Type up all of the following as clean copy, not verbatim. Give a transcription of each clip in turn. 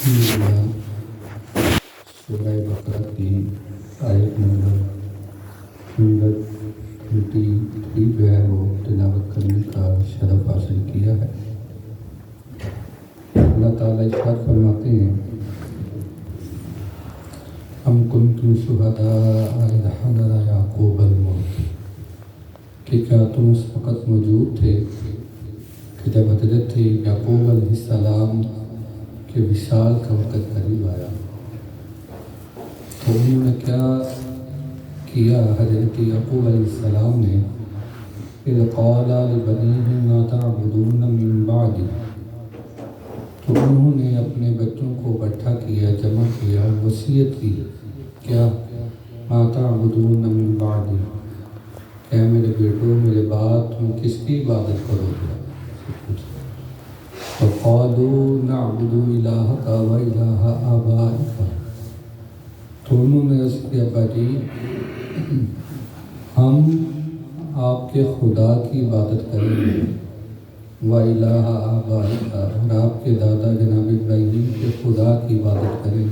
سورہ بقرہ کی آیت نمبر 123 جو ہے وہ تلاوت کرنے کا شرف حاصل کیا ہے۔ اللہ تعالیٰ ارشاد فرماتے ہیں ام کنتم شہداء اذ حضر یعقوب الموت، کہ کیا تم اس وقت موجود تھے کہ جب حضرت یعقوب علیہ السلام کے وصال کا وقت قریب آیا، تو انہوں نے کیا کیا؟ حضرت یعقوب علیہ السلام نے اذ قال لبنیہ ما تعبدون من بعدی، تو انہوں نے اپنے بچوں کو اکٹھا کیا، جمع کیا، وصیت کی، کیا؟ ما تعبدون من بعدی، کہ میرے بیٹوں میرے بعد تم کس کی عبادت کرو گے؟ فقالوا نعبد الہک و الہ آبائک، تو انہوں نے اس کے ابا جی ہم آپ کے خدا کی عبادت کریں گے، وَإِلَٰهَ آبَائِكَ، اور آپ کے دادا جناب ابراہیم کے خدا کی عبادت کریں گے،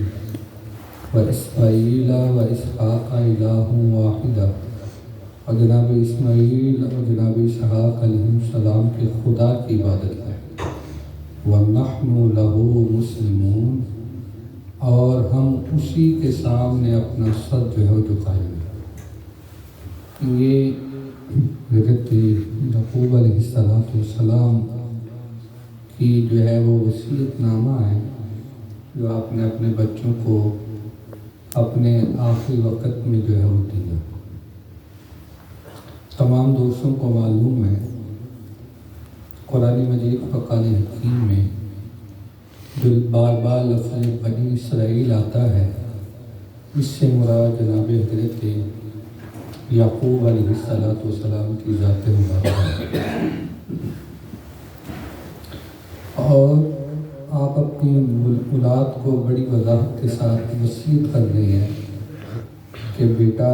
وَإِسْمَاعِيلَ وَإِسْحَاقَ إِلَٰهٌ وَاحِدٌ، اور جناب اسماعیل اور جناب اسحاق علیہ السلام کے خدا کی عبادت کریں، وَنَحْنُ لَهُ مُسْلِمُونَ، اور ہم اسی کے سامنے اپنا سر جو ہے جھکائیں گے۔ یہ حضرت یعقوب علیہ السلام کی جو ہے وہ وصیت نامہ ہے، جو آپ نے اپنے بچوں کو اپنے آخری وقت میں جو ہے وہ دیا۔ تمام دوستوں کو معلوم ہے قرآن مجید فقان حکیم میں جو بار بار لفظ بنی اسرائیل آتا ہے، اس سے مراد جناب حضرت یعقوب علیہ السلام کی ذات مبارکہ ہے۔ اور آپ اپنی اولاد کو بڑی وضاحت کے ساتھ وصیت کر رہے ہیں کہ بیٹا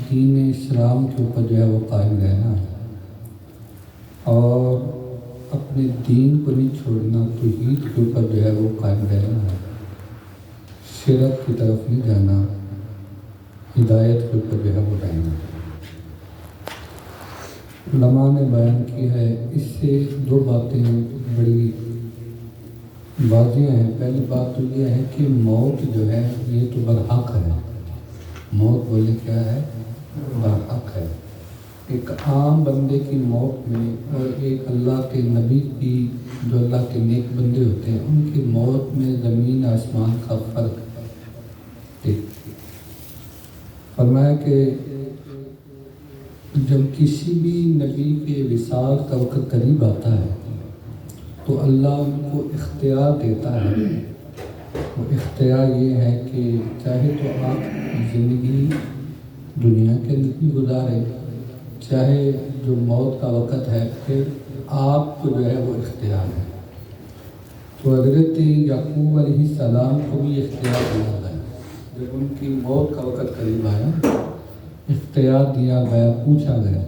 دین اسلام کے اوپر جو ہے وہ قائم رہنا ہے، اور اپنے دین کو نہیں چھوڑنا، توحید کے اوپر جو ہے وہ قائم رہنا ہے، شرک کی طرف نہیں جانا، ہدایت کے اوپر جو ہے وہ رہنا ہے۔ علماء نے بیان کی ہے، اس سے دو باتیں بڑی واضح ہیں۔ پہلی بات تو یہ ہے کہ موت جو ہے یہ تو برحق ہے، موت بولے کیا ہے؟ برحق ہے۔ ایک عام بندے کی موت میں اور ایک اللہ کے نبی کی، جو اللہ کے نیک بندے ہوتے ہیں، ان کی موت میں زمین آسمان کا فرق ہے۔ فرمایا کہ جب کسی بھی نبی کے وصال کا وقت قریب آتا ہے تو اللہ ان کو اختیار دیتا ہے۔ وہ اختیار یہ ہے کہ چاہے تو آپ زندگی دنیا کے اندر بھی گزاریں، چاہے جو موت کا وقت ہے پھر آپ کو جو ہے وہ اختیار ہے۔ تو حضرت یعقوب علیہ السلام کو بھی اختیار دیا گیا، جب ان کی موت کا وقت قریب آیا اختیار دیا گیا، پوچھا گیا،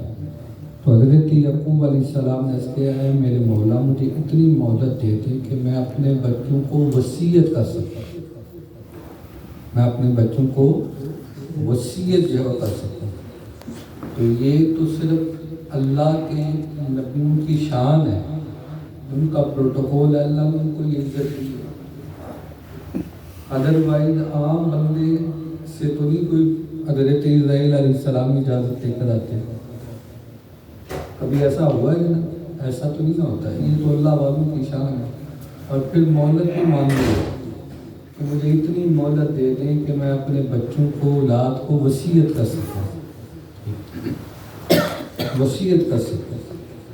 تو حضرت یعقوب علیہ السلام نے اس کیا ہے میرے مولا مجھے اتنی مہلت دے دے کہ میں اپنے بچوں کو وصیت کر سکوں، میں اپنے بچوں کو وصیت جو کر سکوں۔ تو یہ تو صرف اللہ کے نبیوں کی شان ہے، ان کا پروٹوکول ہے، اللہ نے ان کو یہ عزت دی ہے۔ ادروائز عام بندے سے تو نہیں کوئی حضرت اسرائیل علیہ السلام اجازت دے کر آتے ہیں، کبھی ایسا ہوا ہے نا؟ ایسا تو نہیں ہوتا ہے، یہ تو اللہ والوں کی شان ہے۔ اور پھر مہلت بھی مانگے کہ مجھے اتنی مہلت دے دیں کہ میں اپنے بچوں کو، اولاد کو وصیت کر سکوں، وصیت کر سکوں۔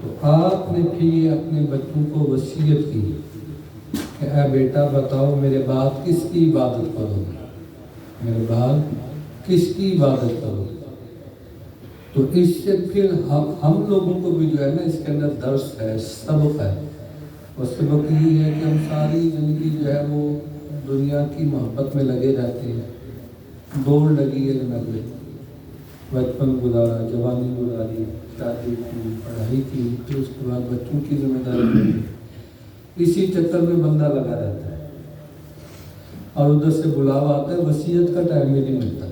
تو آپ نے بھی اپنے بچوں کو وصیت کی کہ اے بیٹا بتاؤ میرے بعد کس کی عبادت کرو گے، میرے بعد کس کی عبادت کرو گے؟ تو اس سے پھر ہم لوگوں کو بھی جو ہے نا اس کے اندر درس ہے، سبق ہے، اور سبق یہ ہے کہ ہم ساری زندگی جو ہے وہ دنیا کی محبت میں لگے رہتے ہیں، دوڑ لگی ہے جناب، بچپن گزارا، جوانی گزاری، شادی کی، پڑھائی کی، پھر اس کے بعد بچوں کی ذمہ داری، اسی چکر میں بندہ لگا رہتا ہے۔ اور ادھر سے بلاوا آتا ہے، وصیت کا ٹائم بھی نہیں ملتا،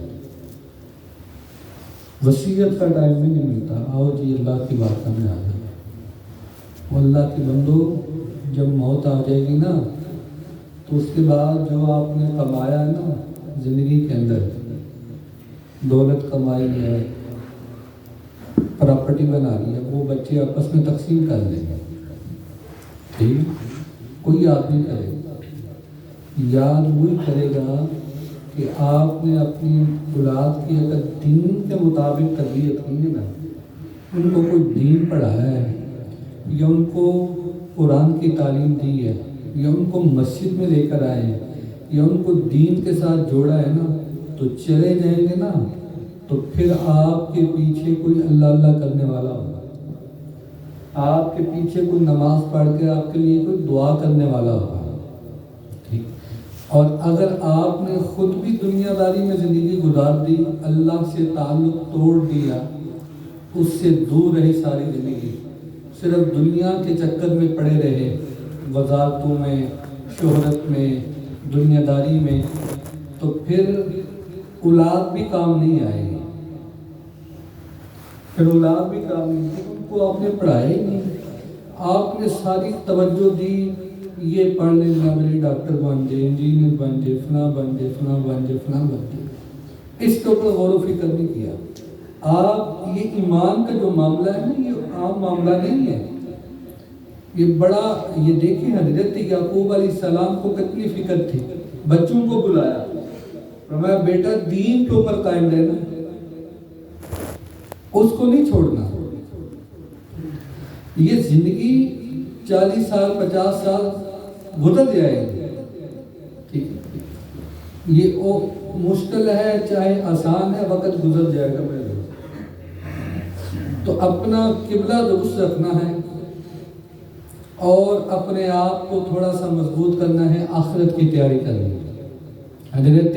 وصیت کا ٹائم بھی نہیں ملتا۔ آؤ جی اللہ کی بات میں آ جائے۔ اللہ کے بندو، جب موت آ جائے گی نا تو اس کے بعد جو آپ نے کمایا ہے نا زندگی کے اندر، دولت کمائی ہے، پراپرٹی بنا لی ہے، وہ بچے آپس میں تقسیم کر لیں گے، ٹھیک؟ کوئی آدمی کرے گا، یاد وہی کرے گا کہ آپ نے اپنی اولاد کی اگر دین کے مطابق تربیت کی ہے نا، ان کو کوئی دین پڑھایا ہے یا ان کو قرآن کی تعلیم دی ہے یا ان کو مسجد میں لے کر آئے ہیں یا ان کو دین کے ساتھ جوڑا ہے نا، تو چلے جائیں گے نا تو پھر آپ کے پیچھے کوئی اللہ اللہ کرنے والا ہوگا، آپ کے پیچھے کوئی نماز پڑھ کے آپ کے لیے کوئی دعا کرنے والا ہوگا، ٹھیک؟ اور اگر آپ نے خود بھی دنیا داری میں زندگی گزار دی، اللہ سے تعلق توڑ دیا، اس سے دور رہی ساری زندگی، صرف دنیا کے چکر میں پڑے رہے، وزارتوں میں، شہرت میں، دنیا داری میں، تو پھر اولاد بھی کام نہیں آئے گی، پھر اولاد بھی کام نہیں آئے گی، ان کو آپ نے پڑھایا ہی نہیں، آپ نے ساری توجہ دی یہ پڑھ لینا میرے ڈاکٹر بن جائے، انجینئر بن جائے، فلاں بن جائے، فلاں بن جائے، فلاں بن جائے، اس کے اوپر غور و فکر نہیں کیا۔ آپ یہ ایمان کا جو معاملہ ہے نا، یہ عام معاملہ نہیں ہے، یہ بڑا، یہ دیکھیں حضرت یعقوب علیہ السلام کو کتنی فکر تھی، بچوں کو بلایا، فرمایا بیٹا دین کے اوپر قائم رہنا، اس کو نہیں چھوڑنا۔ یہ زندگی 40 سال 50 سال گزر جائے گی، ٹھیک؟ یہ مشکل ہے چاہے آسان ہے، وقت گزر جائے گا میرے دوست۔ تو اپنا قبلہ درست رکھنا ہے اور اپنے آپ کو تھوڑا سا مضبوط کرنا ہے، آخرت کی تیاری کرنی ہے۔ حضرت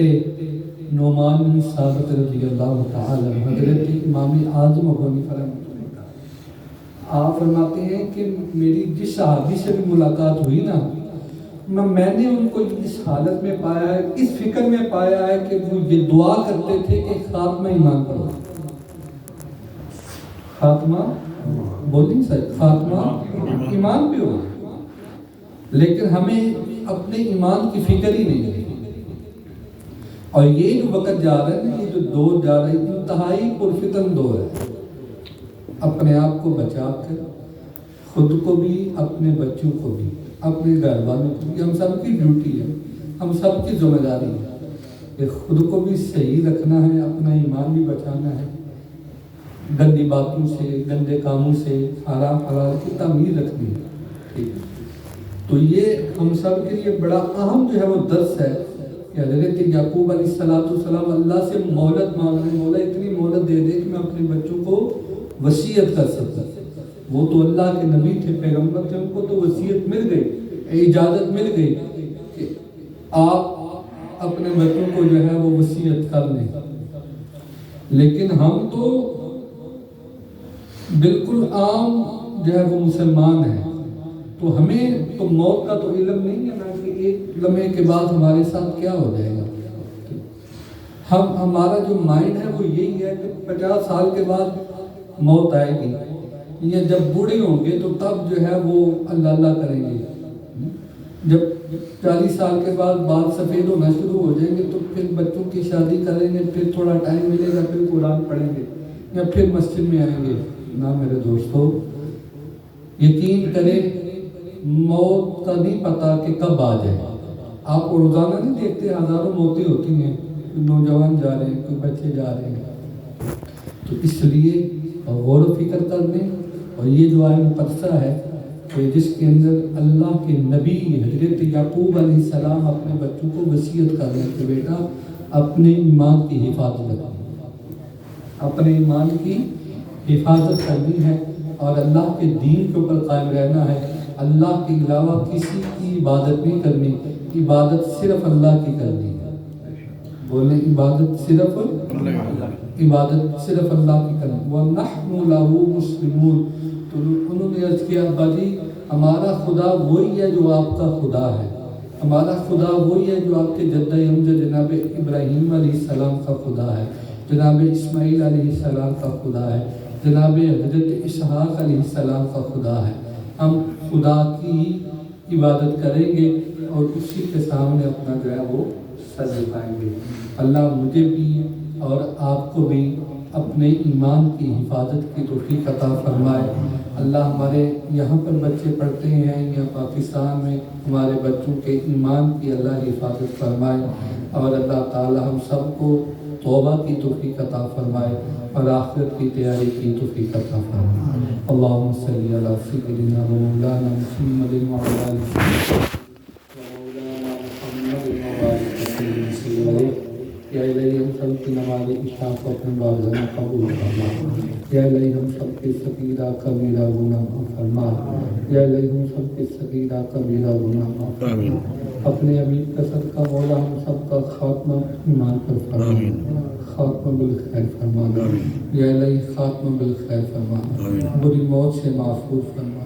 نعمان بن ثابت رضی اللہ تعالی عنہ، حضرت امام اعظم ابو حنیفہ رحمۃ اللہ تعالی، آپ فرماتے ہیں کہ میری جس صحابی سے بھی ملاقات ہوئی نا، میں نے ان کو اس حالت میں پایا ہے، اس فکر میں پایا ہے کہ وہ یہ دعا کرتے تھے کہ خاتمہ ایمان پر ہو، خاتمہ بولیں سر، خاتمہ ایمان پہ ہو، لیکن ہمیں اپنے ایمان کی فکر ہی نہیں ہے۔ اور یہ جو وقت جا رہا ہے نا، یہ جو دور جا رہا ہے، انتہائی پرفتن دور ہے۔ اپنے آپ کو بچا کر، خود کو بھی، اپنے بچوں کو بھی، اپنے گھر والوں کو بھی، ہم سب کی ڈیوٹی ہے، ہم سب کی ذمہ داری ہے کہ خود کو بھی صحیح رکھنا ہے، اپنا ایمان بھی بچانا ہے، گندی باتوں سے، گندے کاموں سے، حرام حلال کی تمیز رکھنی ہے، ٹھیک؟ تو یہ ہم سب کے لیے بڑا اہم جو ہے وہ درس ہے کہ حضرت یعقوب علیہ السلام اللہ سے مہلت مانگ رہے ہیں، مولا اتنی مہلت دے دے کہ میں اپنے بچوں کو وصیت کر سکتا۔ وہ تو اللہ کے نبی تھے، پیغمبر تھے، ان کو تو وصیت مل گئی، اجازت مل گئی کہ آپ اپنے بچوں کو جو ہے وہ وصیت کر لیں، لیکن ہم تو بالکل عام جو ہے وہ مسلمان ہیں، تو ہمیں تو موت کا تو علم نہیں ہے نا کہ ایک لمحے کے بعد ہمارے ساتھ کیا ہو جائے گا۔ ہمارا جو مائنڈ ہے وہ یہی ہے کہ 50 سال کے بعد موت آئے گی، یا جب بوڑھے ہوں گے تو تب جو ہے وہ اللہ اللہ کریں گے، جب 40 سال کے بعد بال سفید ہونا شروع ہو جائیں گے تو پھر بچوں کی شادی کریں گے، پھر تھوڑا ٹائم ملے گا، پھر قرآن پڑھیں گے یا پھر مسجد میں آئیں گے۔ نہ میرے دوستو، یقین کریں موت کا نہیں پتا کہ کب آ جائے۔ آپ روزانہ نہیں دیکھتے ہزاروں موتیں ہوتی ہیں، نوجوان جا رہے ہیں، کوئی بچے جا رہے ہیں، تو اس لیے غور و فکر کرنے۔ اور یہ جو آئے مقدسہ ہے کہ جس کے اندر اللہ کے نبی حضرت یعقوب علیہ السلام اپنے بچوں کو وصیت کر رہے ہیں کہ بیٹا اپنے ایمان کی حفاظت کرنی، اپنے ایمان کی حفاظت کرنی ہے اور اللہ کے دین کے اوپر قائم رہنا ہے، اللہ کے علاوہ کسی کی عبادت نہیں کرنی، عبادت صرف اللہ کی کرنی ہے۔ بولیں عبادت صرف اللہ کی کرنی۔ وَنَحْنُ لَهُ مُسْلِمُونَ، تو انہوں نے عرض کیا ابا جی ہمارا خدا وہی ہے جو آپ کا خدا ہے، ہمارا خدا وہی ہے جو آپ کے جدہ امجد جناب ابراہیم علیہ السلام کا خدا ہے، جناب اسماعیل علیہ السلام کا خدا ہے، جناب حضرت اسحاق علیہ السلام کا خدا ہے۔ ہم خدا کی عبادت کریں گے اور اسی کے سامنے اپنا جو ہے وہ سر جھکائیں گے۔ اللہ مجھے بھی اور آپ کو بھی اپنے ایمان کی حفاظت کی توفیق عطا فرمائے۔ اللہ ہمارے یہاں پر بچے پڑھتے ہیں یا پاکستان میں ہمارے بچوں کے ایمان کی اللہ حفاظت فرمائے، اور اللہ تعالی ہم سب کو توبہ کی توفیق عطا فرمائے اور آخرت کی تیاری کی توفیق عطا فرمائے۔ اللہم صلی علی سیدنا و مولانا محمد وعلی آلہ مولانا محمد وعلی آلہ۔ یا الہی ہم سب کی نماز عشاء کو اپنے بارگاہ قبول فرما۔ یا الہی ہم سب کے صغیرہ کبیرہ گناہ معاف فرما۔ یا الہی ہم سب کے صغیرہ کبیرہ گناہ معاف فرما۔ اپنے امین کا صدقہ مولا ہم سب کا خاتمہ ایمان پر فرما، خاتمہ بالخیر فرما۔ یا الہی خاتمہ بالخیر فرما، بری موت سے محفوظ فرما،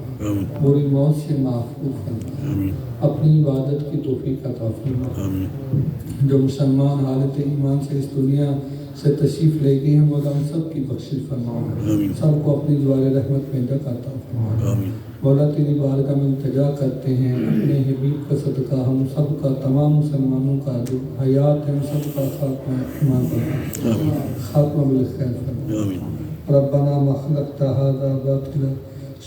بری موت سے محفوظ فرما، اپنی عبادت کی توفیق عطا فرما۔ جو مسلمان حالت ایمان سے اس دنیا سے تشریف لے گئے ہیں مولا ہم سب کی بخشش فرما، سب کو اپنی جوار رحمت میں جگہ عطا فرما۔ مولا تیری بارگاہ میں التجا کرتے ہیں اپنے حبیب کا صدقہ ہم سب کا، تمام مسلمانوں کا جو حیات ہے ہم سب کا خاتمہ ایمان پر خاتمہ بالخیر فرما۔ ربنا ما خلقت هذا باطلا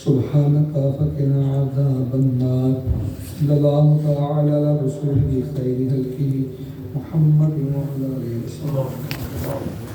سبحانك فقنا عذاب النار۔ صلی اللہ تعالی علی رسولہ خیر خلقہ محمد وعلی آلہ وسلم۔